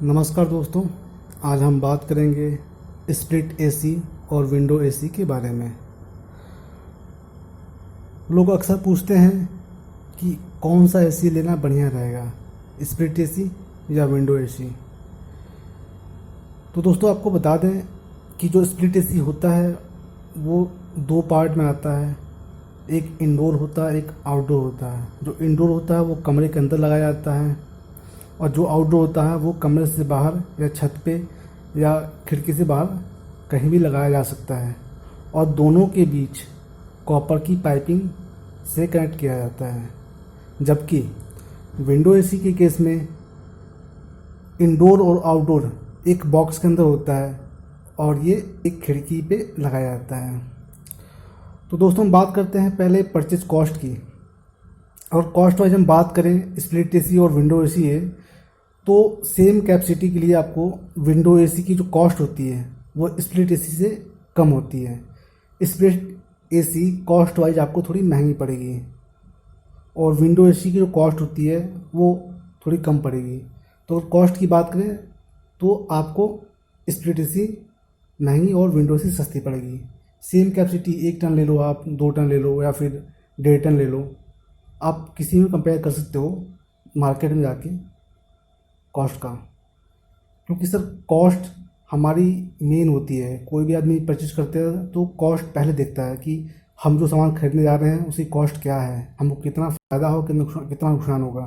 नमस्कार दोस्तों, आज हम बात करेंगे स्प्लिट एसी और विंडो एसी के बारे में। लोग अक्सर पूछते हैं कि कौन सा एसी लेना बढ़िया रहेगा, स्प्लिट एसी या विंडो एसी। तो दोस्तों आपको बता दें कि जो स्प्लिट एसी होता है वो दो पार्ट में आता है। एक इंडोर होता है, एक आउटडोर होता है। जो इंडोर होता है वो कमरे के अंदर लगाया जाता है और जो आउटडोर होता है वो कमरे से बाहर या छत पे या खिड़की से बाहर कहीं भी लगाया जा सकता है और दोनों के बीच कॉपर की पाइपिंग से कनेक्ट किया जाता है। जबकि विंडो एसी के केस में इंडोर और आउटडोर एक बॉक्स के अंदर होता है और ये एक खिड़की पे लगाया जाता है। तो दोस्तों हम बात करते हैं पहले परचेज कॉस्ट की। और कॉस्ट वाइज हम बात करें स्प्लिट एसी और विंडो एसी है तो सेम कैपेसिटी के लिए आपको विंडो एसी की जो कॉस्ट होती है वो स्प्लिट एसी से कम होती है। स्प्लिट एसी कॉस्ट वाइज आपको थोड़ी महंगी पड़ेगी और विंडो एसी की जो कॉस्ट होती है वो थोड़ी कम पड़ेगी। तो कॉस्ट की बात करें तो आपको स्प्लिट एसी महंगी और विंडो एसी सस्ती पड़ेगी। सेम कैपेसिटी 1 टन ले लो, आप 2 टन ले लो या फिर 1.5 टन ले लो, आप किसी में कंपेयर कर सकते हो मार्केट में जाके कॉस्ट का। क्योंकि सर कॉस्ट हमारी मेन होती है। कोई भी आदमी परचेज करते हैं तो कॉस्ट पहले देखता है कि हम जो सामान खरीदने जा रहे हैं उसकी कॉस्ट क्या है, हमको कितना फ़ायदा हो, कितना नुकसान होगा।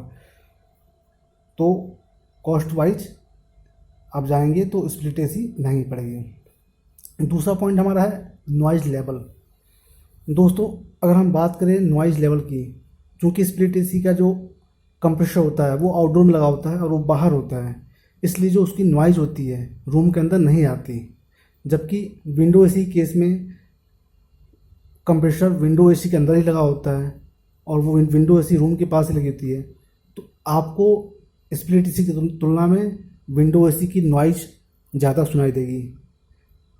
तो कॉस्ट वाइज आप जाएंगे तो स्प्लिट एसी महंगी पड़ेगी। दूसरा पॉइंट हमारा है नॉइज़ लेवल। दोस्तों अगर हम बात करें नॉइज़ लेवल की, क्योंकि स्प्लिट एसी का जो कंप्रेसर होता है वो आउटडोर में लगा होता है और वो बाहर होता है, इसलिए जो उसकी नॉइज़ होती है रूम के अंदर नहीं आती। जबकि विंडो एसी केस में कंप्रेसर विंडो एसी के अंदर ही लगा होता है और वो विंडो एसी रूम के पास ही लगी होती है। तो आपको स्प्लिट एसी की तुलना में विंडो एसी की नॉइज़ ज़्यादा सुनाई देगी।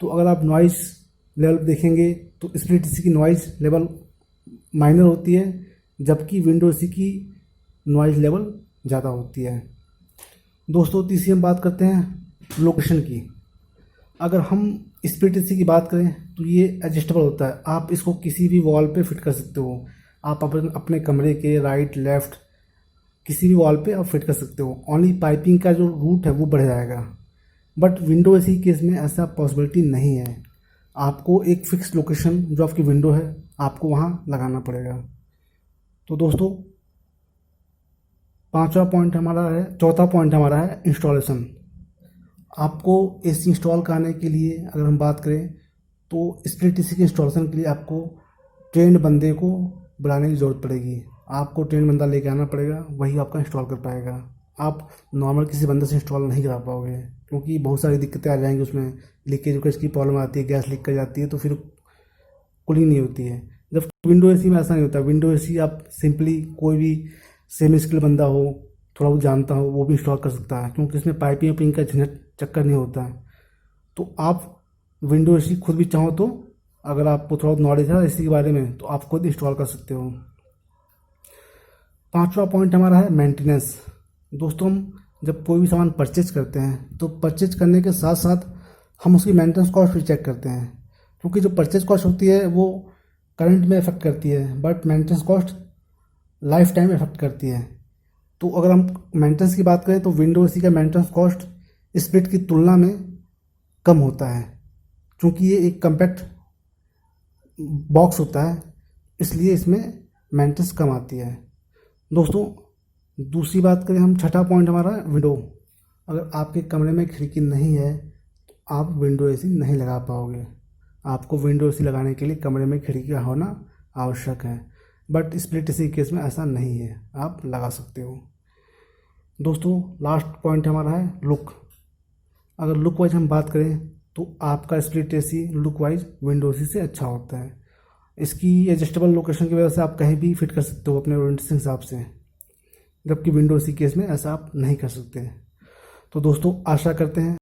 तो अगर आप नॉइज़ लेवल देखेंगे तो स्प्लिट एसी की नॉइज़ लेवल माइनर होती है, जबकि विंडो एसी की नॉइज़ लेवल ज़्यादा होती है। दोस्तों तीसरी हम बात करते हैं लोकेशन की। अगर हम स्प्लिट एसी की बात करें तो ये एडजस्टेबल होता है, आप इसको किसी भी वॉल पे फिट कर सकते हो। आप अपने कमरे के राइट लेफ़्ट किसी भी वॉल पे आप फिट कर सकते हो। ओनली पाइपिंग का जो रूट है वो बढ़ जाएगा। बट विंडो एसी केस में ऐसा पॉसिबिलिटी नहीं है। आपको एक फिक्स लोकेशन जो आपकी विंडो है आपको वहाँ लगाना पड़ेगा। तो दोस्तों चौथा पॉइंट हमारा है इंस्टॉलेशन। आपको एसी इंस्टॉल कराने के लिए अगर हम बात करें तो स्प्लिट एसी के इंस्टॉलेशन के लिए आपको ट्रेंड बंदे को बुलाने की ज़रूरत पड़ेगी। आपको ट्रेंड बंदा लेके आना पड़ेगा, वही आपका इंस्टॉल कर पाएगा। आप नॉर्मल किसी बंदे से इंस्टॉल नहीं करा पाओगे क्योंकि बहुत सारी दिक्कतें आ जाएंगी उसमें। लीकेज वेकेज की प्रॉब्लम आती है, गैस लीक कर जाती है तो फिर कूलिंग नहीं होती है। जब विंडो एसी में ऐसा नहीं होता। विंडो एसी आप सिंपली कोई भी सेमी स्किल बंदा हो, थोड़ा बहुत जानता हो, वो भी इंस्टॉल कर सकता है क्योंकि इसमें पाइपिंग वाइपिंग का झंझट चक्कर नहीं होता है। तो आप विंडो एसी खुद भी चाहो तो अगर आपको थोड़ा नॉलेज है एसी के बारे में तो आप खुद इंस्टॉल कर सकते हो। पांचवा पॉइंट हमारा है मेंटेनेंस। दोस्तों हम जब कोई भी सामान परचेज करते हैं तो परचेज करने के साथ साथ हम उसकी मेंटेनेंस कॉस्ट भी चेक करते हैं, क्योंकि जो परचेज कॉस्ट होती है वो करंट में इफेक्ट करती है but maintenance cost life time effect करती है। तो अगर हम मेंटेनेंस की बात करें तो विंडो एसी का मेंटेनेंस कॉस्ट स्प्लिट की तुलना में कम होता है, क्योंकि ये एक कम्पैक्ट बॉक्स होता है इसलिए इसमें मेंटेनेंस कम आती है। दोस्तों दूसरी बात करें हम, छठा पॉइंट हमारा विंडो। अगर आपके कमरे में खिड़की नहीं है तो आप विंडो एसी नहीं लगा पाओगे। आपको विंडो एसी लगाने के लिए कमरे में खिड़की का होना आवश्यक है, बट स्प्लिट एसी केस में ऐसा नहीं है, आप लगा सकते हो। दोस्तों लास्ट पॉइंट हमारा है लुक। अगर लुक वाइज हम बात करें तो आपका split AC look wise window AC से अच्छा होता है। इसकी एडजस्टेबल लोकेशन की वजह से आप कहीं भी फिट कर सकते हो अपने ओरिएंटेशन हिसाब से, जबकि विंडो एसी केस में ऐसा आप नहीं कर सकते। तो दोस्तों आशा करते हैं